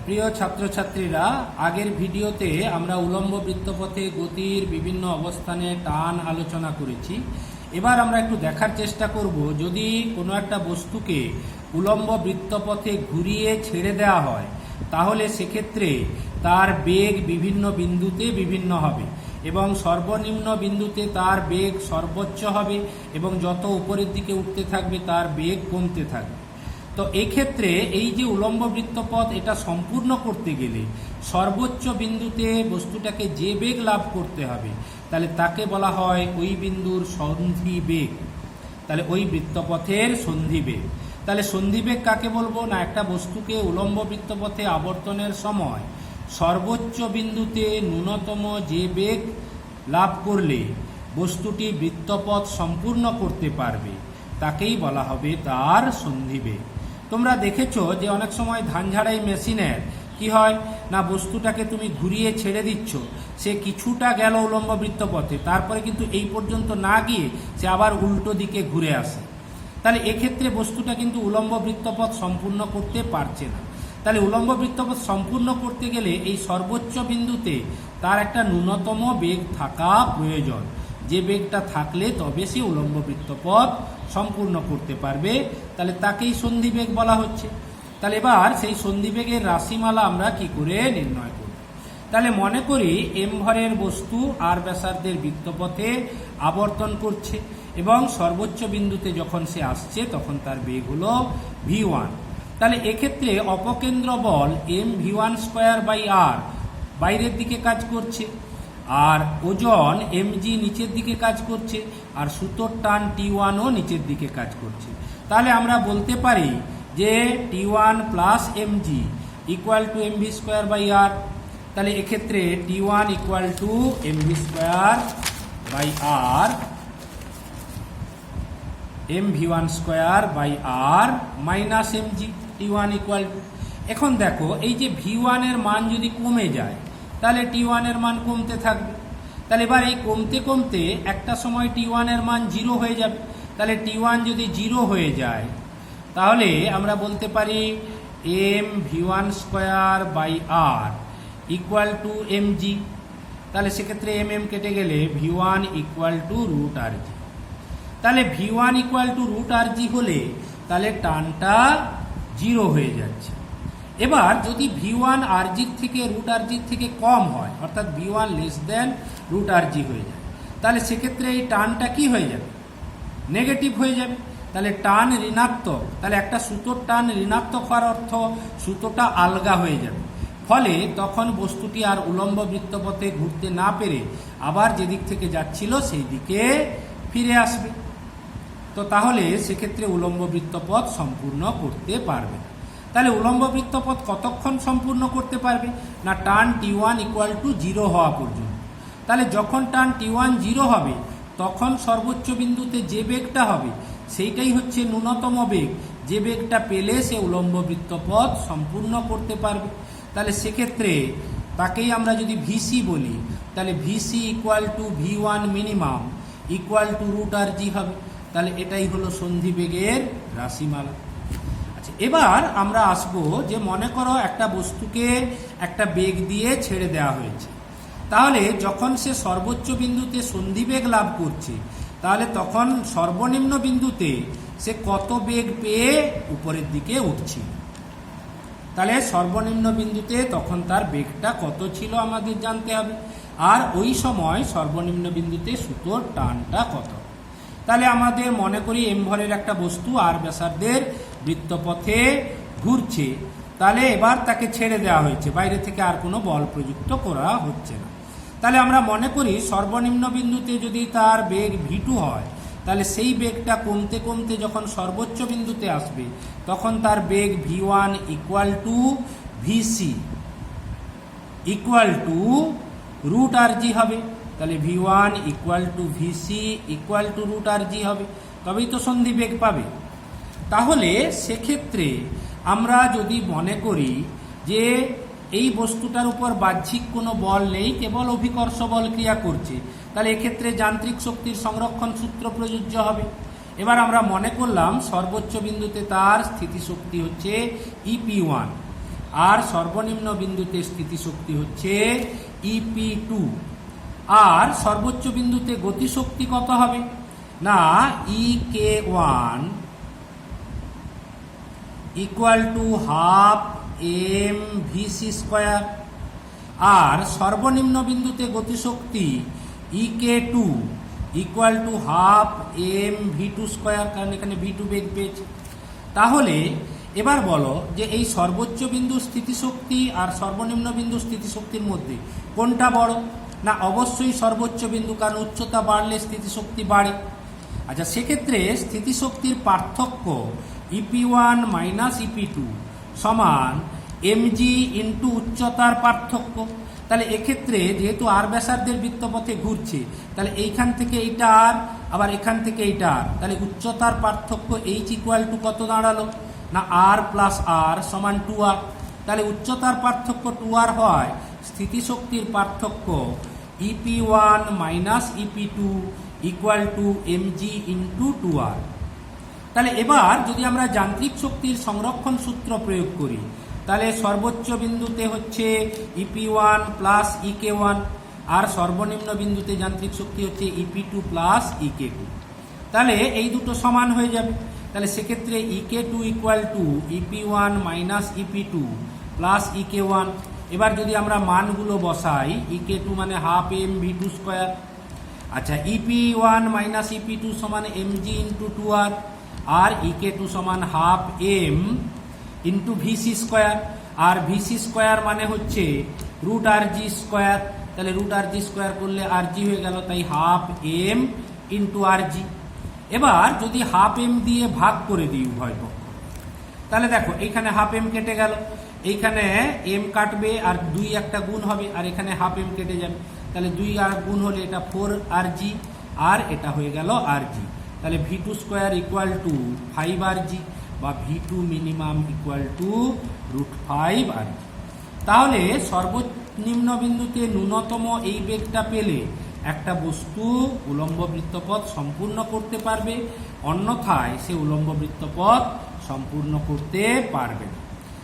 প্রিয় ছাত্রছাত্রীরা, আগের ভিডিওতে আমরা উলম্ব বৃত্তপথে গতির বিভিন্ন অবস্থানে টান আলোচনা করেছি। এবার আমরা একটু দেখার চেষ্টা করব, যদি কোনো একটা বস্তুকে উলম্ব বৃত্তপথে ঘুরিয়ে ছেড়ে দেওয়া হয় তাহলে সেক্ষেত্রে তার বেগ বিভিন্ন বিন্দুতে বিভিন্ন হবে এবং সর্বনিম্ন বিন্দুতে তার বেগ সর্বোচ্চ হবে এবং যত উপরের দিকে উঠতে থাকবে তার বেগ কমতে থাকবে। তো এই ক্ষেত্রে এই যে উলম্ব বৃত্তপথ, এটা সম্পূর্ণ করতে গেলে সর্বোচ্চ বিন্দুতে বস্তুটাকে যে বেগ লাভ করতে হবে তাহলে তাকে বলা হয় ওই বিন্দুর সন্ধি বেগ। তাহলে ওই বৃত্তপথের সন্ধি বেগ। তাহলে সন্ধি বেগ কাকে বলবো না, একটা বস্তুকে উলম্ব বৃত্তপথে আবর্তনের সময় সর্বোচ্চ বিন্দুতে ন্যূনতম যে বেগ লাভ করলে বস্তুটি বৃত্তপথ সম্পূর্ণ করতে পারবে তাকেই বলা হবে তার সন্ধি বেগ। তোমরা দেখেছো যে অনেক সময় ধান ঝাড়াই মেশিনের কি হয় না, বস্তুটাকে তুমি ঘুরিয়ে ছেড়ে দিচ্ছ, সে কিছুটা গেল উলম্ব বৃত্তপথে, তারপরে কিন্তু এই পর্যন্ত না গিয়ে সে আবার উল্টো দিকে ঘুরে আসে। তাহলে এক্ষেত্রে বস্তুটা কিন্তু উলম্ব বৃত্তপথ সম্পূর্ণ করতে পারছে না। তাহলে উলম্ব বৃত্তপথ সম্পূর্ণ করতে গেলে এই সর্বোচ্চ বিন্দুতে তার একটা ন্যূনতম বেগ থাকা প্রয়োজন। যে বেগটা থাকলে তবে সে উলম্ব বৃত্তপথ সম্পূর্ণ করতে পারবে, তাহলে তাকেই সন্ধি বেগ বলা হচ্ছে। তাহলে এবার সেই সন্ধি বেগের রাশিমালা আমরা কি করে নির্ণয় করব? তাহলে মনে করি এম ভরের বস্তু আর ব্যাসার্ধের বৃত্তপথে আবর্তন করছে এবং সর্বোচ্চ বিন্দুতে যখন সে আসছে তখন তার বেগ হলো v1। তাহলে এক্ষেত্রে অপকেন্দ্র বল mv1² বাইরের দিকে কাজ করছে, আর ওজন mg নিচের দিকে কাজ করছে, আর সুতোর টান T1ও নিচের দিকে কাজ করছে। তাহলে আমরা বলতে পারি যে T1 plus mg equal to mv²/r। তাহলে এক্ষেত্রে T1 equal to mv²/r mv1² minus mg T1 equal to. এখন দেখো এই যে v1 এর মান যদি কমে যায় তাহলে T1 এর মান কমতে থাকবে। তাহলে এবার এই কমতে কমতে একটা সময় T1 এর মান 0 হয়ে যাবে। তাহলে T1 যদি 0 হয়ে যায় তাহলে আমরা বলতে পারি mv1²/r ইকুয়াল টু mg। তাহলে সেক্ষেত্রে mm কেটে গেলে v1 ইকুয়াল টু √rg। তাহলে v1 ইকুয়াল টু √rg হলে তাহলে টানটা 0 হয়ে যাচ্ছে। এবার যদি v1 rg থেকে √rg থেকে কম হয়, অর্থাৎ v1 লেস দেন √rg হয়ে যায়, তাহলে সেক্ষেত্রে এই টানটা কি হয়ে যাবে? নেগেটিভ হয়ে যাবে। তাহলে টান ঋণাত্মক, তাহলে একটা সুতোর টান ঋণাত্মক হওয়ার অর্থ সুতোটা আলগা হয়ে যাবে। ফলে তখন বস্তুটি আর উলম্ব বৃত্তপথে ঘুরতে না পেরে আবার যেদিক থেকে যাচ্ছিল সেই দিকে ফিরে আসবে। তো তাহলে সেক্ষেত্রে উলম্ব বৃত্তপথ সম্পূর্ণ করতে পারবে না। তাহলে উলম্ব বৃত্তপথ কতক্ষণ সম্পূর্ণ করতে পারবে না, টান T1 ইকুয়াল টু 0 হওয়া পর্যন্ত। তাহলে যখন টান T1 0 হবে তখন সর্বোচ্চ বিন্দুতে যে বেগটা হবে সেইটাই হচ্ছে ন্যূনতম বেগ, যে বেগটা পেলে সে উলম্ব বৃত্তপথ সম্পূর্ণ করতে পারবে। তাহলে সেক্ষেত্রে তাকেই আমরা যদি ভিসি বলি, তাহলে VC equal to v1 minimum equal to √rg হবে। তাহলে এটাই হলো সন্ধি বেগের রাশিমালা। আচ্ছা, এবার আমরা আসবো যে মনে করো একটা বস্তুকে একটা বেগ দিয়ে ছেড়ে দেওয়া হয়েছে, তাহলে যখন সে সর্বোচ্চ বিন্দুতে সন্ধি বেগ লাভ করছে তাহলে তখন সর্বনিম্ন বিন্দুতে সে কত বেগ পেয়ে উপরের দিকে উঠছে। তাহলে সর্বনিম্ন বিন্দুতে তখন তার বেগটা কত ছিল আমাদের জানতে হবে, আর ওই সময় সর্বনিম্ন বিন্দুতে সুতোর টানটা কত। তাহলে আমাদের মনে করি এম ভরের একটা বস্তু আর ব্যাসার্ধের বৃত্তপথে ঘুরছে, তাহলে এবার তাকে ছেড়ে দেওয়া হয়েছে, বাইরে থেকে আর কোনো বল প্রযুক্ত করা হচ্ছে না। তাহলে আমরা মনে করি সর্বনিম্ন বিন্দুতে যদি তার বেগ v2 হয় তাহলে সেই বেগটা কমতে কমতে যখন সর্বোচ্চ বিন্দুতে আসবে তখন তার বেগ v1 equal to vc equal to √rg হবে। তাহলে v1 equal to vc equal to √rg হবে, তবেই তো সন্ধি বেগ পাবে। তাহলে সেক্ষেত্রে আমরা যদি মনে করি যে এই বস্তুটার উপর বাহ্যিক কোনো বল নেই, কেবল অভিকর্ষ বল ক্রিয়া করছে, তাহলে এক্ষেত্রে যান্ত্রিক শক্তির সংরক্ষণ সূত্র প্রযোজ্য হবে। এবার আমরা মনে করলাম সর্বোচ্চ বিন্দুতে তার স্থিতিশক্তি হচ্ছে EP1, আর সর্বনিম্ন বিন্দুতে স্থিতিশক্তি হচ্ছে EP2। আর সর্বোচ্চ বিন্দুতে গতিশক্তি কত হবে না EK1 equal to half mvc square. আর সর্বনিম্ন বিন্দুতে গতিশক্তি EK2 equal to half mv2 square, কারণ এখানে v2 বেগ পেয়েছে। তাহলে এবার বলো যে এই সর্বোচ্চ বিন্দু স্থিতিশক্তি আর সর্বনিম্ন বিন্দু স্থিতিশক্তির মধ্যে কোনটা বড়? না অবশ্যই সর্বোচ্চ বিন্দু, কারণ উচ্চতা বাড়লে স্থিতিশক্তি বাড়ে। আচ্ছা, সেক্ষেত্রে স্থিতিশক্তির পার্থক্য EP1 মাইনাস EP2 সমান mg ইন্টু উচ্চতার পার্থক্য। তাহলে এক্ষেত্রে যেহেতু আর ব্যাসার্ধের বৃত্তপথে ঘুরছে, তাহলে এইখান থেকে এইটা আর, আবার এখান থেকে এইটা আর, তাহলে উচ্চতার পার্থক্য h ইকুয়াল টু কত দাঁড়ালো না r প্লাস r সমান 2r। তাহলে উচ্চতার পার্থক্য 2r হয়, স্থিতিশক্তির পার্থক্য EP1 minus EP2 equal to mg into 2r। তাহলে এবার যদি আমরা যান্ত্রিক শক্তির সংরক্ষণ সূত্র প্রয়োগ করি, তাহলে সর্বোচ্চ বিন্দুতে হচ্ছে EP1 প্লাস EK1 আর সর্বনিম্ন বিন্দুতে যান্ত্রিক শক্তি হচ্ছে EP2 প্লাস EK2। তাহলে এই দুটো সমান হয়ে যাবে। তাহলে সেক্ষেত্রে EK2 equal two EP1 minus EP2 plus EK1। এবার যদি আমরা মানগুলো বসাই, EK2 মানে হাফ mv2 স্কয়ার। আচ্ছা, EP1 মাইনাস EP2 সমান mg ইন্টু 2r আর EK2 সমান half m into v c square. আর ভিসি স্কোয়ার মানে হচ্ছে রুট আর জি স্কোয়ার। তাহলে রুট আর জি স্কোয়ার করলে আর জি হয়ে গেল, তাই half m into r g. এবার যদি হাফ এম দিয়ে ভাগ করে দিই উভয় পক্ষ, তাহলে দেখো এইখানে হাফ এম কেটে গেল, এইখানে এম কাটবে আর 2 একটা গুণ হবে, আর এখানে হাফ এম কেটে যাবে। তাহলে 2 আর গুণ হলে এটা 4 আর জি, আর এটা হয়ে গেল আর জি। তাহলে V2 স্কোয়ার ইকুয়াল টু 5 আর জি বা V2 মিনিমাম ইকুয়াল টু √5 আর জি। তাহলে সর্বনিম্ন বিন্দুতে ন্যূনতম এই বেগটা পেলে একটা বস্তু উলম্ব বৃত্তপথ সম্পূর্ণ করতে পারবে, অন্যথায় সে উলম্ব বৃত্তপথ সম্পূর্ণ করতে পারবে না।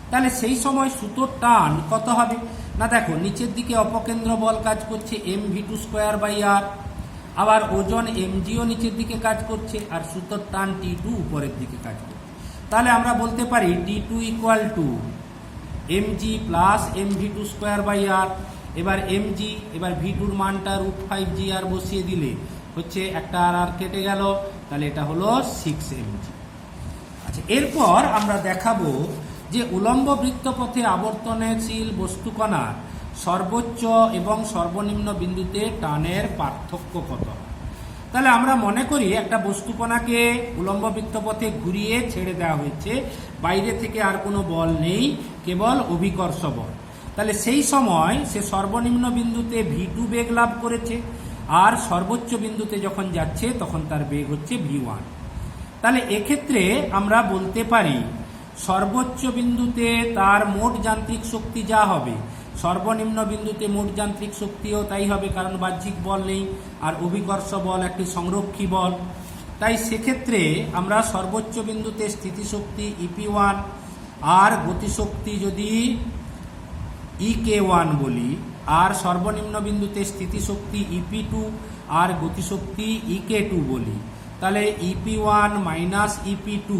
তাহলে সেই সময় সুতোর টান কত হবে না দেখো, নিচের দিকে অপকেন্দ্র বল কাজ করছে mv2 স্কোয়ার বাই আর, আবার ওজন mgও নিচের দিকে কাজ করছে, আর সুতোর টান T2 উপরের দিকে কাজ করছে। তাহলে আমরা বলতে পারি T2 equal to mg plus mv2 square by r. এবার mg, এবার v2র মানটা √5g আর বসিয়ে দিলে হচ্ছে একটা আর কেটে গেল, তাহলে এটা হলো 6mg। আচ্ছা, এরপর আমরা দেখাবো যে উলম্ব বৃত্তপথে আবর্তনশীল বস্তুকণার সর্বোচ্চ এবং সর্বনিম্ন বিন্দুতে টানের পার্থক্য কত। তাহলে আমরা মনে করি একটা বস্তুকণাকে উলম্ব বৃত্তপথে ঘুরিয়ে ছেড়ে দেওয়া হয়েছে, বাইরে থেকে আর কোনো বল নেই, কেবল অভিকর্ষ বল। তাহলে সেই সময় সে সর্বনিম্ন বিন্দুতে V2 বেগ লাভ করেছে, আর সর্বোচ্চ বিন্দুতে যখন যাচ্ছে তখন তার বেগ হচ্ছে V1। তাহলে এক্ষেত্রে আমরা বলতে পারি সর্বোচ্চ বিন্দুতে তার মোট যান্ত্রিক শক্তি যা হবে, সর্বনিম্ন বিন্দুতে মোট যান্ত্রিক শক্তিও তাই হবে, কারণ বাহ্যিক বল নেই, আর অভিকর্ষ বল একটি সংরক্ষী বল। তাই সেক্ষেত্রে আমরা সর্বোচ্চ বিন্দুতে স্থিতিশক্তি EP1 আর গতিশক্তি যদি EK1 বলি, আর সর্বনিম্ন বিন্দুতে স্থিতিশক্তি EP2 আর গতিশক্তি EK2 বলি, তাহলে EP1 minus EP2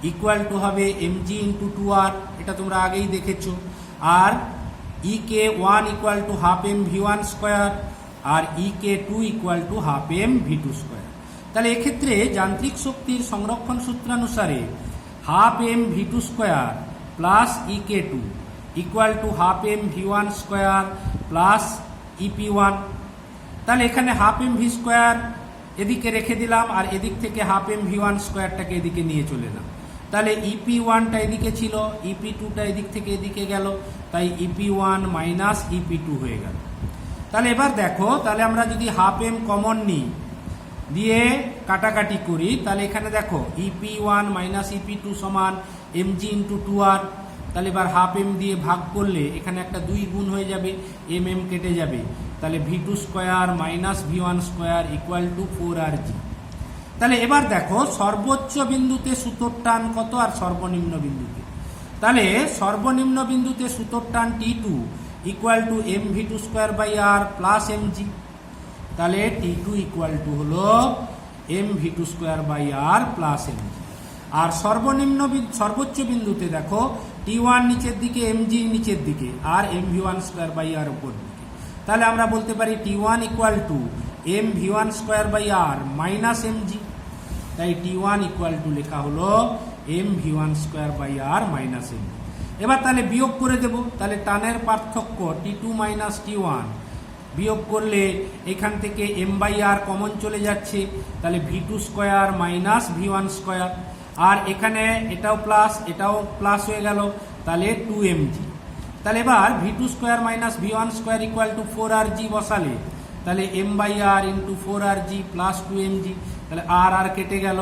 equal to হবে mg ইন্টু 2r, এটা তোমরা আগেই দেখেছো। আর EK1 equal to half m V1 square, আর EK2 equal to half m V2 square. তাহলে এক্ষেত্রে যান্ত্রিক শক্তির সংরক্ষণ সূত্রানুসারে half m V2 square plus EK2 equal to half m V1 square plus EP1। তাহলে এখানে হাফ এম ভি স্কোয়ার এদিকে রেখে দিলাম, আর এদিক থেকে হাফ এম V1 স্কোয়ারটাকে এদিকে নিয়ে চলে এলাম। তাহলে EP1টা এদিকে ছিল, EP2টা এদিক থেকে এদিকে গেল, তাই EP1 মাইনাস EP2 হয়ে গেল। তাহলে এবার দেখো, তাহলে আমরা যদি হাফ এম কমন নিই, দিয়ে কাটাকাটি করি, তাহলে এখানে দেখো EP1 মাইনাস EP2 সমান mg ইন্টু 2r। তাহলে এবার হাফ এম দিয়ে ভাগ করলে এখানে একটা 2 গুণ হয়ে যাবে, mm কেটে যাবে, তাহলে V2 square minus V1 square equal to 4rg। তাহলে এবার দেখো সর্বোচ্চ বিন্দুতে সুতোর টান কত আর সর্বনিম্ন বিন্দুতে। তাহলে সর্বনিম্ন বিন্দুতে সুতোর টান T2 equal two mv2/r plus mg। তাহলে T2 ইকুয়াল টু হলো mv2/r প্লাস mg। আর সর্বোচ্চ বিন্দুতে দেখো T1 নিচের দিকে, mg নিচের দিকে, আর mv1/r উপর দিকে। তাহলে আমরা বলতে পারি T1 equal to mv1/r minus mg। তাই T1 ইকুয়াল টু লেখা হলো mv1/r মাইনাস mg। এবার তাহলে বিয়োগ করে দেব। তাহলে টানের পার্থক্য T2 মাইনাস T1 বিয়োগ করলে এখান থেকে m/r কমন চলে যাচ্ছে, তাহলে v2² মাইনাস v1²। আর এখানে এটাও প্লাস হয়ে গেল, তাহলে 2mg। তাহলে এবার v2² minus v1² equal to 4rg বসালে, তাহলে m/r into 4rg plus 2mg। তাহলে আর কেটে গেল,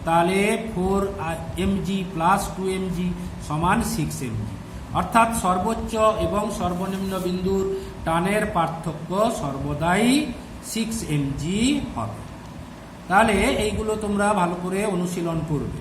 তাহলে 4mg প্লাস 2mg সমান 6mg। অর্থাৎ সর্বোচ্চ এবং সর্বনিম্ন বিন্দুর টানের পার্থক্য সর্বদাই 6mg হবে। তাহলে এইগুলো তোমরা ভালো করে অনুশীলন করবে।